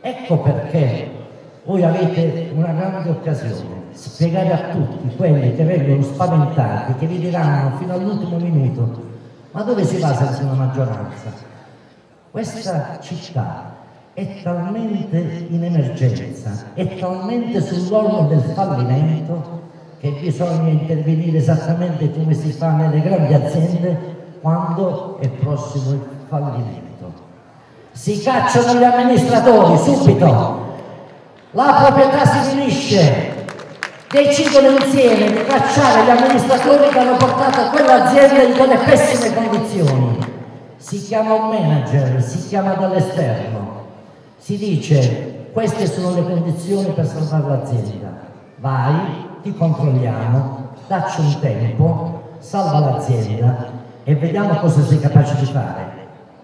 Ecco perché voi avete una grande occasione, spiegare a tutti quelli che vengono spaventati, che vi diranno fino all'ultimo minuto: ma dove si va senza una maggioranza? Questa città è talmente in emergenza, è talmente sull'orlo del fallimento, che bisogna intervenire esattamente come si fa nelle grandi aziende quando è prossimo il fallimento. Si cacciano gli amministratori subito, la proprietà si finisce, decidono insieme di cacciare gli amministratori che hanno portato quell'azienda in quelle pessime condizioni. Si chiama un manager, si chiama dall'esterno, si dice: queste sono le condizioni per salvare l'azienda, vai, ti controlliamo, dacci un tempo, salva l'azienda e vediamo cosa sei capace di fare.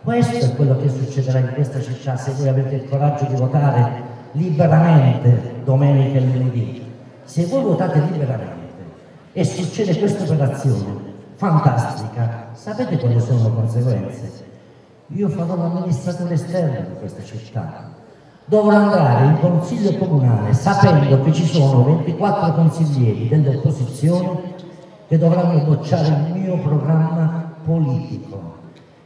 Questo è quello che succederà in questa città se voi avete il coraggio di votare liberamente domenica e lunedì. Se voi votate liberamente e succede questa operazione fantastica, sapete quali sono le conseguenze? Io farò l'amministratore esterno di questa città, dovrò andare in consiglio comunale sapendo che ci sono 24 consiglieri dell'opposizione che dovranno bocciare il mio programma politico,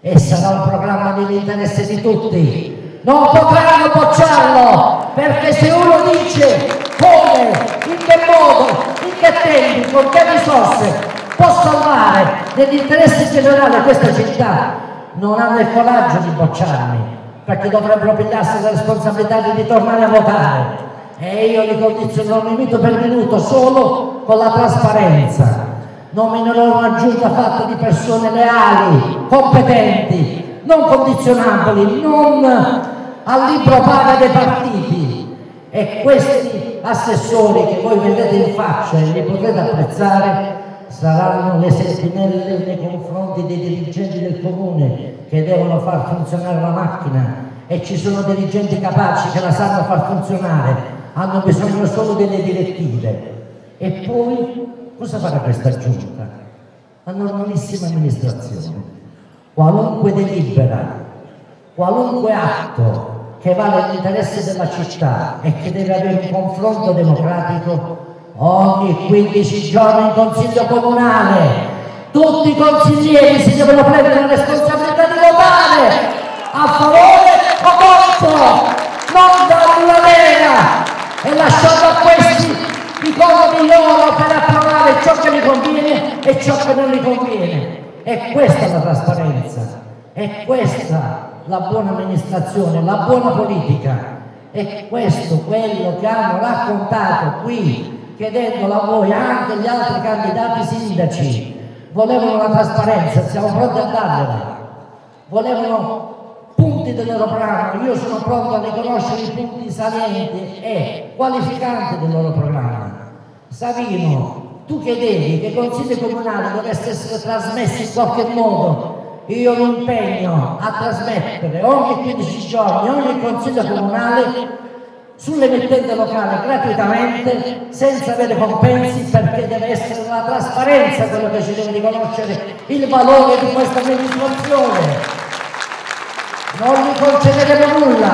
e sarà un programma nell'interesse di tutti. Non potranno bocciarlo, perché se uno dice come, in che modo, in che tempi, con che risorse può salvare nell'interesse generale questa città, non hanno il coraggio di bocciarmi, perché dovrebbero pigliarsi la responsabilità di ritornare a votare, e io li condizionerò minuto per minuto solo con la trasparenza. Nominerò una giunta fatta di persone leali, competenti, non condizionabili, non al libro paga dei partiti, e questi assessori che voi vedete in faccia e li potrete apprezzare saranno le sentinelle nei confronti dei dirigenti del comune che devono far funzionare la macchina, e ci sono dirigenti capaci che la sanno far funzionare, hanno bisogno solo delle direttive. E poi cosa farà questa giunta? La normalissima amministrazione. Qualunque delibera, qualunque atto che va nell'interesse della città e che deve avere un confronto democratico, ogni 15 giorni in consiglio comunale tutti i consiglieri si devono prendere la responsabilità di votare a favore o contro, non dare una vera e lasciando a questi i comodi loro per approvare ciò che gli conviene e ciò che non gli conviene. E questa è la trasparenza, è questa la buona amministrazione, la buona politica, è questo quello che hanno raccontato qui, chiedendolo a voi anche gli altri candidati sindaci. Volevano la trasparenza, siamo pronti a dargliela. Volevano punti del loro programma, io sono pronto a riconoscere i punti salienti e qualificanti del loro programma. Savino, tu chiedevi che i consigli comunali dovessero essere trasmessi in qualche modo. Io mi impegno a trasmettere ogni 15 giorni, ogni consiglio comunale sull'emittente locale gratuitamente, senza avere compensi, perché deve essere la trasparenza quello che ci deve riconoscere il valore di questa amministrazione. Non gli concederemo nulla,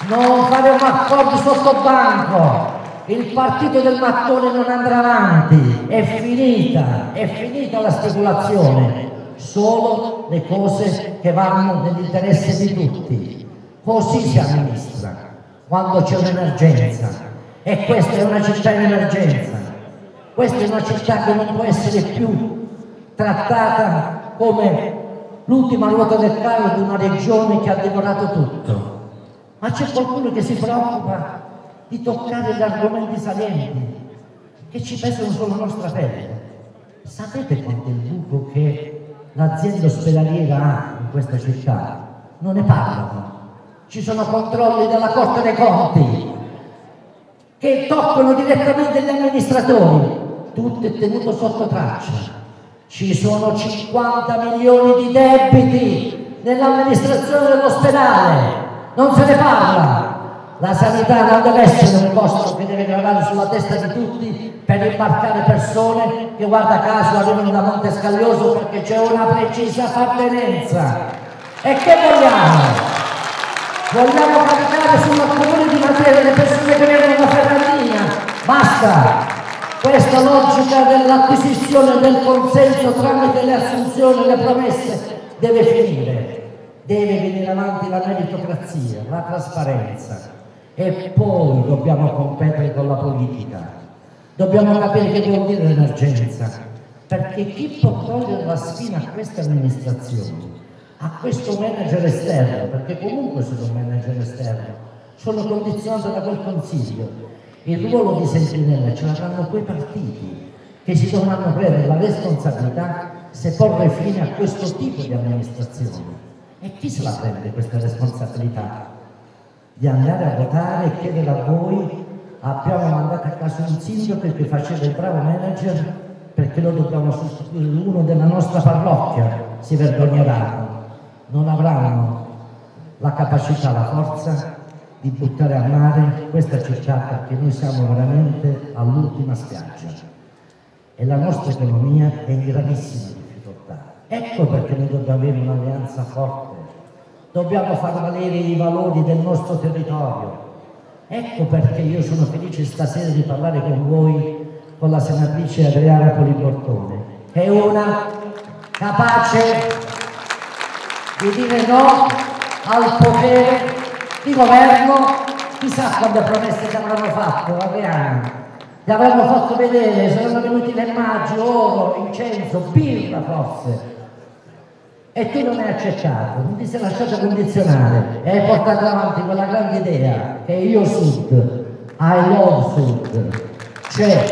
non faremo accordi sotto banco, il partito del mattone non andrà avanti, è finita la speculazione, solo le cose che vanno nell'interesse di tutti. Così si amministra quando c'è un'emergenza, e questa è una città in emergenza, questa è una città che non può essere più trattata come l'ultima ruota del carro di una regione che ha devorato tutto. Ma c'è qualcuno che si preoccupa di toccare gli argomenti salienti che ci pesano sulla nostra pelle. Sapete quanto è il buco che l'azienda ospedaliera ha in questa città? Non ne parlano. Ci sono controlli della Corte dei Conti che toccano direttamente gli amministratori. Tutto è tenuto sotto traccia. Ci sono 50 milioni di debiti nell'amministrazione dell'ospedale, non se ne parla. La sanità non deve essere un costo che deve gravare sulla testa di tutti per imbarcare persone che, guarda caso, arrivano da Montescaglioso perché c'è una precisa appartenenza. E che vogliamo? Vogliamo caricare sulla comune di Matera le persone che vengono da Ferrandina. Basta! Questa logica dell'acquisizione del consenso tramite le assunzioni e le promesse deve finire. Deve venire avanti la meritocrazia, la trasparenza. E poi dobbiamo competere con la politica. Dobbiamo capire che vuol dire l'emergenza. Perché chi può togliere la spina a queste amministrazioni, a questo manager esterno, perché comunque sono un manager esterno, sono condizionato da quel consiglio. Il ruolo di sentinella ce l'avranno quei partiti che si dovranno prendere la responsabilità se porre fine a questo tipo di amministrazione. E chi se la prende questa responsabilità? Di andare a votare e chiedere a voi: abbiamo mandato a casa un sindaco che faceva il bravo manager, perché lo dobbiamo sostituire uno della nostra parrocchia? Si vergogneranno. Non avranno la capacità, la forza di buttare a mare questa città, perché noi siamo veramente all'ultima spiaggia e la nostra economia è in gravissima difficoltà. Ecco perché noi dobbiamo avere un'alleanza forte, dobbiamo far valere i valori del nostro territorio. Ecco perché io sono felice stasera di parlare con voi, con la senatrice Adriana Polibortone, che è una capace di dire no al potere di governo. Chissà quante promesse che avranno fatto, Adriana. Gli avranno fatto vedere, saranno venuti le immagini, oro, incenso, birra forse. E tu non hai accettato, non ti sei lasciato condizionare e hai portato avanti quella grande idea che io Sud, I love Sud, cioè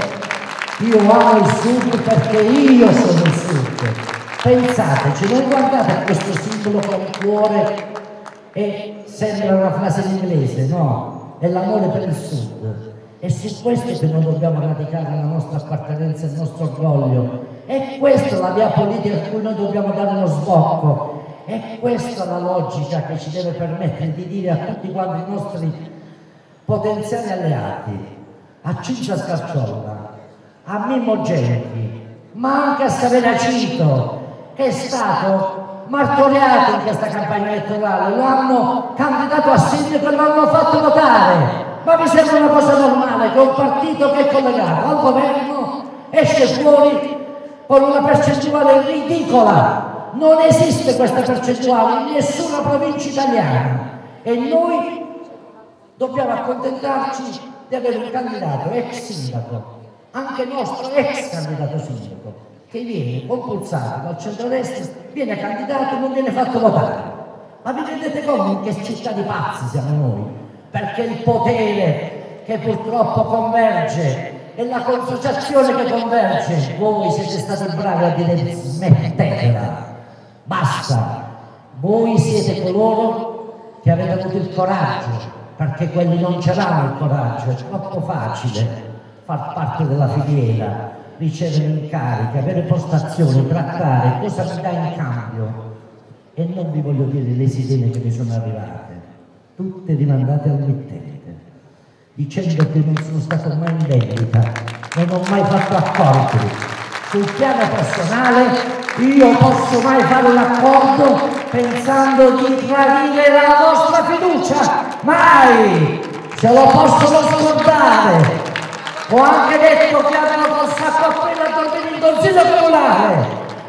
io amo il Sud perché io sono il Sud. Pensateci, non guardate a questo simbolo con il cuore e sembra una frase in inglese, no, è l'amore per il Sud. È su questo che noi dobbiamo radicare la nostra appartenenza e il nostro orgoglio. È questa la via politica a cui noi dobbiamo dare uno sbocco. È questa la logica che ci deve permettere di dire a tutti quanti i nostri potenziali alleati, a Ciccia Scarciolla, a Mimmo Genti, ma anche a Saverio Cito, che è stato martoriato in questa campagna elettorale, lo hanno candidato a sindaco e lo hanno fatto votare. Ma vi sembra una cosa normale che un partito che è collegato al governo esce fuori con una percentuale ridicola? Non esiste questa percentuale in nessuna provincia italiana e noi dobbiamo accontentarci di avere un candidato ex sindaco, anche nostro ex candidato sindaco, che viene compulsato dal centrodestra, viene candidato e non viene fatto votare. Ma vi rendete conto in che città di pazzi siamo noi? Perché il potere che purtroppo converge e la consociazione che converge, voi siete stati bravi a dire smettetela, basta. Voi siete coloro che avete avuto il coraggio, perché quelli non ce l'hanno il coraggio, è troppo facile far parte della filiera, ricevere incarichi, avere postazioni, trattare, cosa mi dà in cambio? E non vi voglio dire le sidene che mi sono arrivate, tutte rimandate al mittente, dicendo che non sono stato mai in vendita, non ho mai fatto accordi. Sul piano personale io posso mai fare un accordo pensando di tradire la vostra fiducia? Mai! Se lo possono scordare! Ho anche detto che hanno col sacco appena a dormire in consiglio comunale!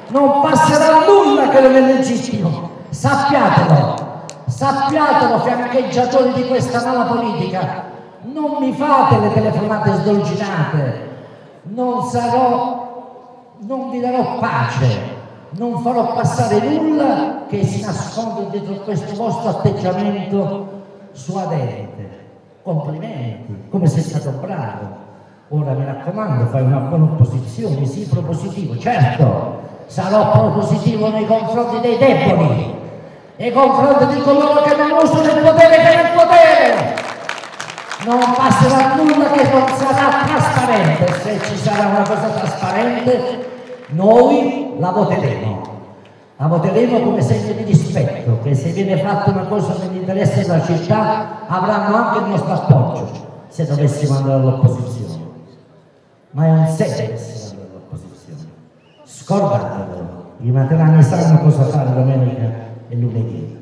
Non passerà nulla che non è legittimo! Sappiatelo! Sappiatelo, fiancheggiatori di questa mala politica, non mi fate le telefonate sdolcinate, non vi darò pace, non farò passare nulla che si nasconda dietro questo vostro atteggiamento suadente. Complimenti, come sei stato bravo. Ora mi raccomando, fai una buona opposizione, sii propositivo, certo, sarò propositivo nei confronti dei deboli, nei confronti di coloro che non usano il potere per il potere. Non passerà nulla che non sarà trasparente. Se ci sarà una cosa trasparente, noi la voteremo. La voteremo come segno di rispetto, che se viene fatta una cosa nell'interesse della città avranno anche il nostro appoggio, se dovessimo andare all'opposizione. Ma è un serio essere andare all'opposizione. Scordatelo, i materani sanno cosa fare domenica e lunedì.